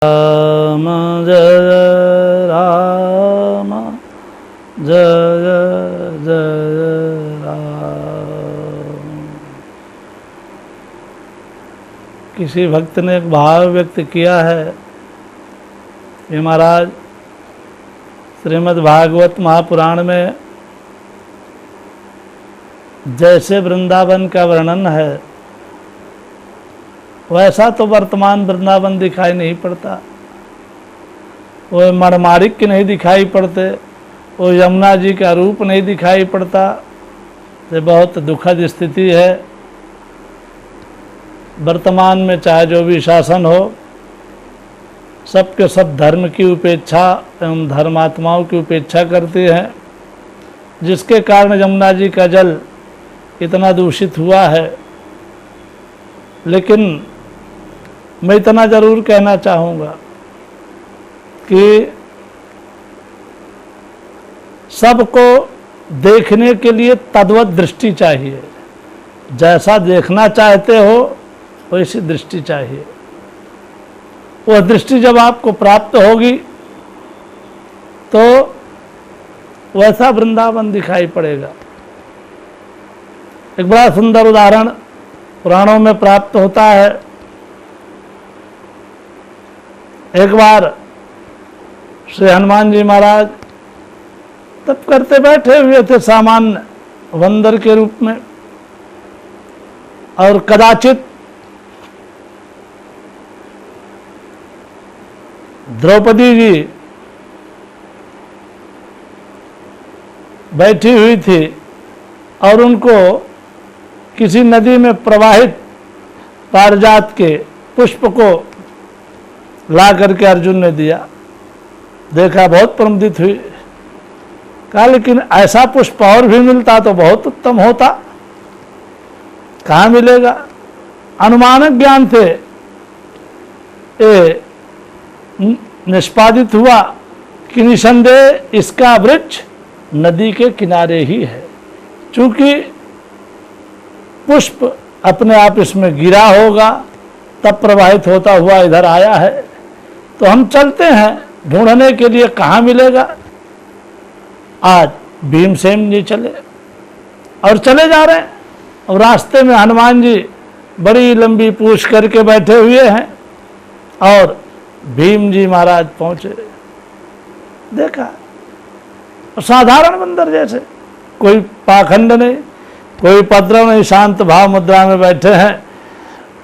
राम जय राम जय जय राम। किसी भक्त ने एक भाव व्यक्त किया है कि महाराज श्रीमद् भागवत महापुराण में जैसे वृंदावन का वर्णन है वैसा तो वर्तमान वृंदावन दिखाई नहीं पड़ता। वो मणिमाणिक्य नहीं दिखाई पड़ते, वो यमुना जी का रूप नहीं दिखाई पड़ता। ये बहुत दुखद स्थिति है। वर्तमान में चाहे जो भी शासन हो, सबके सब धर्म की उपेक्षा एवं धर्मात्माओं की उपेक्षा करते हैं, जिसके कारण यमुना जी का जल इतना दूषित हुआ है। लेकिन मैं इतना ज़रूर कहना चाहूँगा कि सबको देखने के लिए तद्वत दृष्टि चाहिए। जैसा देखना चाहते हो वैसी दृष्टि चाहिए। वह दृष्टि जब आपको प्राप्त होगी तो वैसा वृंदावन दिखाई पड़ेगा। एक बड़ा सुंदर उदाहरण पुराणों में प्राप्त होता है। एक बार श्री हनुमान जी महाराज तप करते बैठे हुए थे सामान्य बंदर के रूप में, और कदाचित द्रौपदी जी बैठी हुई थी और उनको किसी नदी में प्रवाहित पारिजात के पुष्प को ला करके अर्जुन ने दिया। देखा, बहुत प्रमुदित हुई। कहा लेकिन ऐसा पुष्प और भी मिलता तो बहुत उत्तम होता, कहाँ मिलेगा। अनुमानक ज्ञान से ये निष्पादित हुआ कि निसंदेह इसका वृक्ष नदी के किनारे ही है। चूंकि पुष्प अपने आप इसमें गिरा होगा तब प्रवाहित होता हुआ इधर आया है, तो हम चलते हैं ढूंढने के लिए कहाँ मिलेगा। आज भीमसेन जी चले और चले जा रहे हैं, और रास्ते में हनुमान जी बड़ी लंबी पूछ करके बैठे हुए हैं और भीम जी महाराज पहुँचे। देखा, साधारण बंदर जैसे, कोई पाखंड नहीं, कोई उपद्रव नहीं, शांत भाव मुद्रा में बैठे हैं।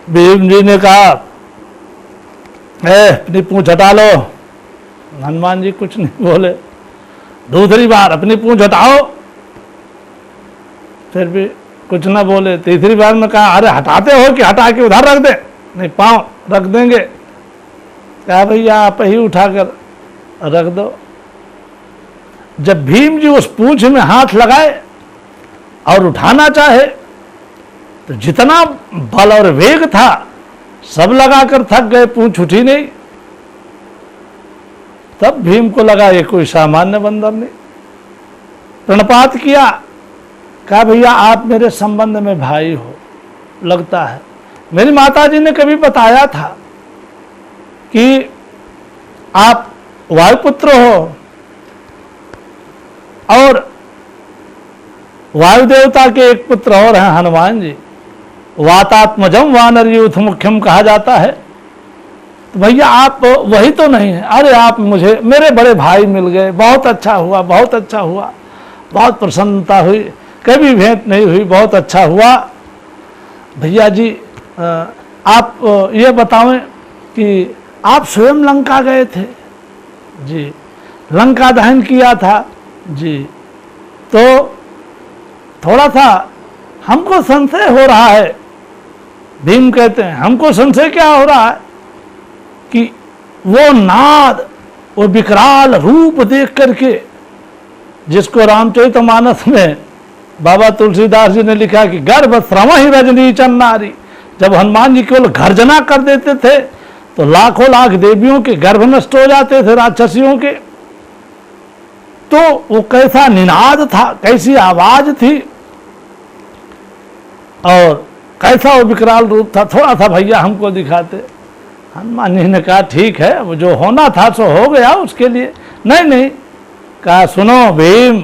भीम जी ने कहा, अपनी पूंछ हटा लो। हनुमान जी कुछ नहीं बोले। दूसरी बार अपनी पूंछ हटाओ, फिर भी कुछ ना बोले। तीसरी बार में कहा, अरे हटाते हो कि हटा के उधर रख दे? नहीं, पाँव रख देंगे। कहा भैया आप ही उठाकर रख दो। जब भीम जी उस पूंछ में हाथ लगाए और उठाना चाहे तो जितना बल और वेग था सब लगाकर थक गए, पूंछ उठी नहीं। तब भीम को लगा ये कोई सामान्य बंदर नहीं। प्रणपात किया, कहा भैया आप मेरे संबंध में भाई हो लगता है। मेरी माताजी ने कभी बताया था कि आप वायुपुत्र हो और वायु देवता के एक पुत्र और हैं हनुमान जी। वातात्मजम वानर यूथ मुख्यम कहा जाता है। तो भैया आप वही तो नहीं है? अरे आप मुझे, मेरे बड़े भाई मिल गए, बहुत अच्छा हुआ, बहुत अच्छा हुआ, बहुत प्रसन्नता हुई, कभी भेंट नहीं हुई, बहुत अच्छा हुआ। भैया जी आप ये बताएं कि आप स्वयं लंका गए थे? जी। लंका दहन किया था? जी। तो थोड़ा सा हमको संशय हो रहा है। भीम कहते हैं, हमको संशय क्या हो रहा है कि वो नाद, वो विकराल रूप देख करके, जिसको रामचरितमानस में बाबा तुलसीदास जी ने लिखा कि गर्भ श्रम ही रजनी चन्नारी। जब हनुमान जी केवल गर्जना कर देते थे तो लाखों लाख देवियों के गर्भ नष्ट हो जाते थे, राक्षसियों के। तो वो कैसा निनाद था, कैसी आवाज थी, और कैसा वो विकराल रूप था। थोड़ा सा भैया हमको दिखाते। हनुमान जी ने कहा ठीक है, वो जो होना था सो हो गया, उसके लिए नहीं नहीं। कहा सुनो भीम,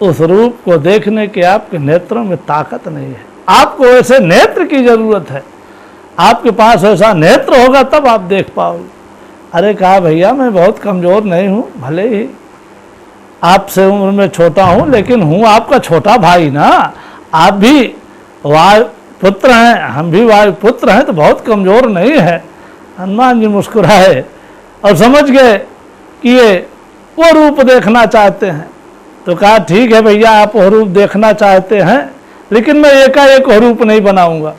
उस रूप को देखने के आपके नेत्रों में ताकत नहीं है, आपको ऐसे नेत्र की जरूरत है, आपके पास ऐसा नेत्र होगा तब आप देख पाओगे। अरे कहा भैया मैं बहुत कमजोर नहीं हूँ, भले ही आपसे उम्र में छोटा हूँ लेकिन हूँ आपका छोटा भाई ना, आप भी वायु पुत्र हैं, हम भी वायु पुत्र हैं, तो बहुत कमजोर नहीं है। हनुमान जी मुस्कुराए और समझ गए कि ये वो रूप देखना चाहते हैं। तो कहा ठीक है भैया, आप वो रूप देखना चाहते हैं, लेकिन मैं एकाएक वो रूप नहीं बनाऊंगा,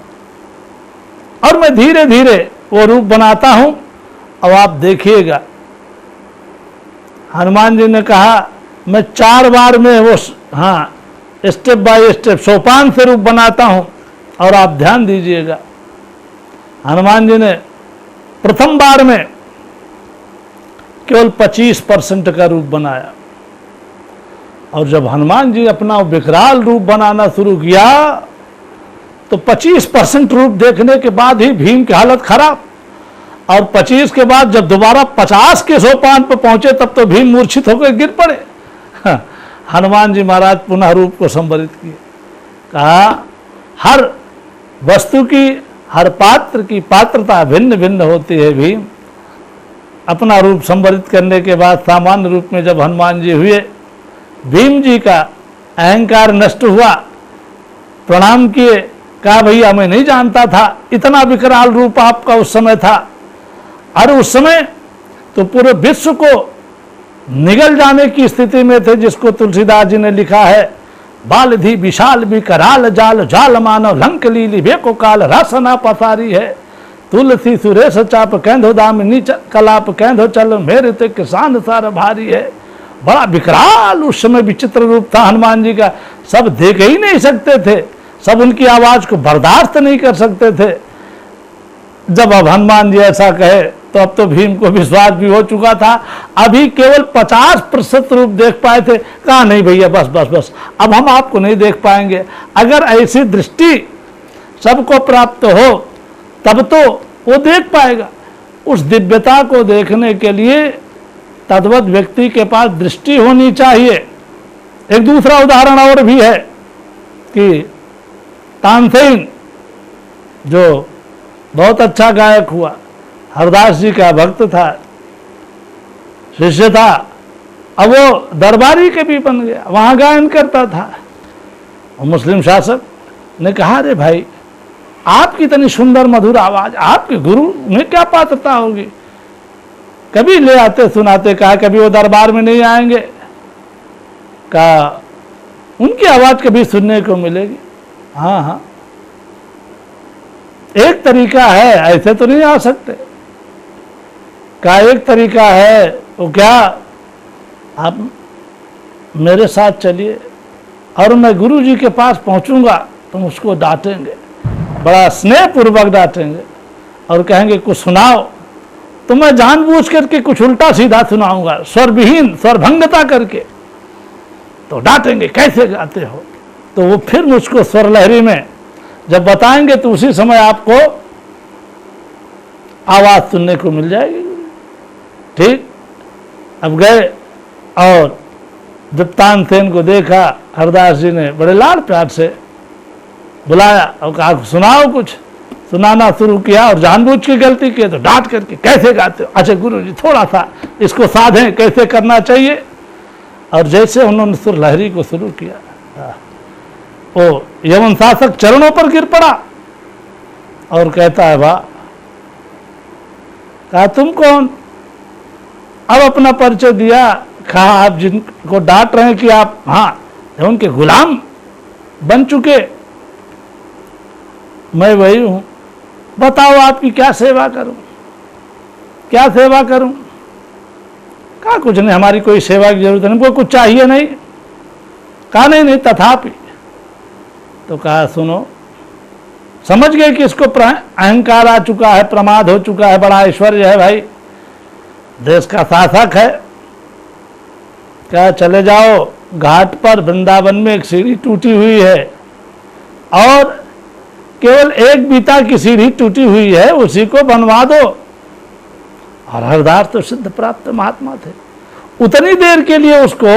और मैं धीरे धीरे वो रूप बनाता हूं, अब आप देखिएगा। हनुमान जी ने कहा मैं 4 बार में वो, हाँ, स्टेप बाय स्टेप सोपान से रूप बनाता हूं, और आप ध्यान दीजिएगा। हनुमान जी ने प्रथम बार में केवल 25% का रूप बनाया, और जब हनुमान जी अपना विकराल रूप बनाना शुरू किया तो 25% रूप देखने के बाद ही भीम की हालत खराब, और 25 के बाद जब दोबारा 50 के सोपान पर पहुंचे तब तो भीम मूर्छित होकर गिर पड़े। हनुमान जी महाराज पुनः रूप को संवरित किए। कहा हर वस्तु की, हर पात्र की पात्रता भिन्न भिन्न होती है भीम। अपना रूप संवरित करने के बाद सामान्य रूप में जब हनुमान जी हुए, भीम जी का अहंकार नष्ट हुआ, प्रणाम किए, कहा भैया मैं नहीं जानता था इतना विकराल रूप आपका उस समय था, और उस समय तो पूरे विश्व को निगल जाने की स्थिति में थे, जिसको तुलसीदास जी ने लिखा है, बालधि विशाल विकराल जाल, जाल मानव लंक लीली बेको काल, रसना पसारी है, तुलसी सुरेश चाप कैंधो दामिनी कलाप कैंधो चल, मेरे ते किसान सार भारी है। बड़ा विकराल उस समय विचित्र रूप था हनुमान जी का, सब देख ही नहीं सकते थे, सब उनकी आवाज को बर्दाश्त नहीं कर सकते थे। जब अब हनुमान जी ऐसा कहे तो अब तो भीम को विश्वास भी हो चुका था, अभी केवल 50% रूप देख पाए थे। कहा नहीं भैया बस बस बस, अब हम आपको नहीं देख पाएंगे। अगर ऐसी दृष्टि सबको प्राप्त हो तब तो वो देख पाएगा। उस दिव्यता को देखने के लिए तद्वत व्यक्ति के पास दृष्टि होनी चाहिए। एक दूसरा उदाहरण और भी है कि तानसेन जो बहुत अच्छा गायक हुआ, हरदास जी का भक्त था, शिष्य था, अब वो दरबारी के भी बन गया, वहां गायन करता था। और मुस्लिम शासक ने कहा अरे भाई आपकी इतनी सुंदर मधुर आवाज, आपके गुरु में क्या पात्रता होगी, कभी ले आते सुनाते। कहा कभी वो दरबार में नहीं आएंगे, कहा उनकी आवाज कभी सुनने को मिलेगी। हाँ हाँ, एक तरीका है, ऐसे तो नहीं आ सकते। कहा एक तरीका है, वो क्या, आप मेरे साथ चलिए और मैं गुरु जी के पास पहुंचूंगा, तुम उसको डांटेंगे, बड़ा स्नेहपूर्वक डांटेंगे और कहेंगे कुछ सुनाओ, तो मैं जानबूझ करके कुछ उल्टा सीधा सुनाऊंगा, स्वर विहीन, स्वरभंगता करके। तो डांटेंगे कैसे गाते हो, तो वो फिर मुझको स्वर लहरी में जब बताएंगे तो उसी समय आपको आवाज सुनने को मिल जाएगी। ठीक, अब गए और जब तानसेन को देखा, हरदास जी ने बड़े लाड प्यार से बुलाया और कहा सुनाओ, कुछ सुनाना शुरू किया और जानबूझ की गलती की तो डांट करके कैसे गाते हो, अच्छा गुरु जी थोड़ा सा इसको साधें, कैसे करना चाहिए। और जैसे उन्होंने सुर लहरी को शुरू किया, वो यवन शासक चरणों पर गिर पड़ा और कहता है वाह। कहा तुम कौन, अब अपना परिचय दिया। कहा आप जिनको डांट रहे हैं कि आप हाँ उनके गुलाम बन चुके, मैं वही हूं, बताओ आपकी क्या सेवा करूं, क्या सेवा करूं। कहा कुछ नहीं, हमारी कोई सेवा की जरूरत नहीं, हमको कुछ चाहिए नहीं। कहा नहीं नहीं तथापि। तो कहा सुनो, समझ गए कि इसको अहंकार आ चुका है, प्रमाद हो चुका है, बड़ा ऐश्वर्य है भाई, देश का शासक है। क्या चले जाओ घाट पर, वृंदावन में एक सीढ़ी टूटी हुई है और केवल एक बीता की सीढ़ी टूटी हुई है, उसी को बनवा दो, और हरदास तो सिद्ध प्राप्त महात्मा थे। उतनी देर के लिए उसको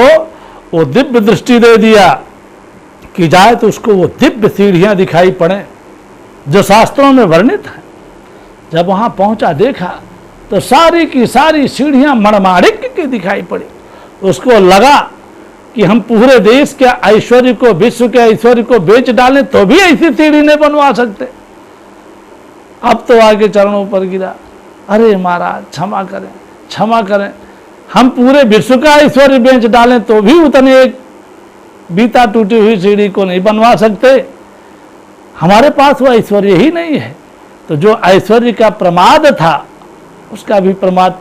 वो दिव्य दृष्टि दे दिया कि जाए तो उसको वो दिव्य सीढ़ियां दिखाई पड़े जो शास्त्रों में वर्णित है। जब वहां पहुंचा देखा तो सारी की सारी सीढ़ियां मणमाणिक की दिखाई पड़ी। उसको लगा कि हम पूरे देश के ऐश्वर्य को, विश्व के ऐश्वर्य को बेच डालें तो भी ऐसी सीढ़ी नहीं बनवा सकते। अब तो आगे चरणों पर गिरा, अरे महाराज क्षमा करें, क्षमा करें, हम पूरे विश्व का ऐश्वर्य बेच डालें तो भी उतने एक बीता टूटी हुई सीढ़ी को नहीं बनवा सकते। हमारे पास वो ऐश्वर्य ही नहीं है। तो जो ऐश्वर्य का प्रमाद था उसका भी प्रमाद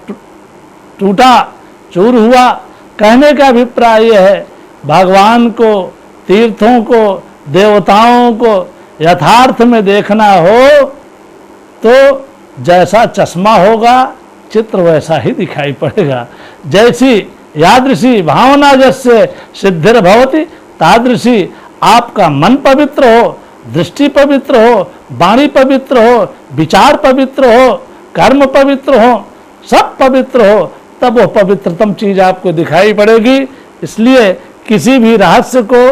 टूटा, चूर हुआ। कहने का अभिप्राय यह है, भगवान को, तीर्थों को, देवताओं को यथार्थ में देखना हो तो जैसा चश्मा होगा चित्र वैसा ही दिखाई पड़ेगा। जैसी यादृशी भावना जैसे सिद्धिर भवति तादृशी आपका मन पवित्र हो, दृष्टि पवित्र हो, वाणी पवित्र हो, विचार पवित्र हो, कर्म पवित्र हो, सब पवित्र हो, तब वो पवित्रतम चीज आपको दिखाई पड़ेगी। इसलिए किसी भी रहस्य को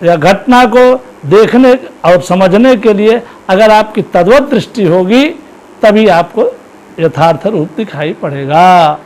या घटना को देखने और समझने के लिए अगर आपकी तद्वत दृष्टि होगी तभी आपको यथार्थ रूप दिखाई पड़ेगा।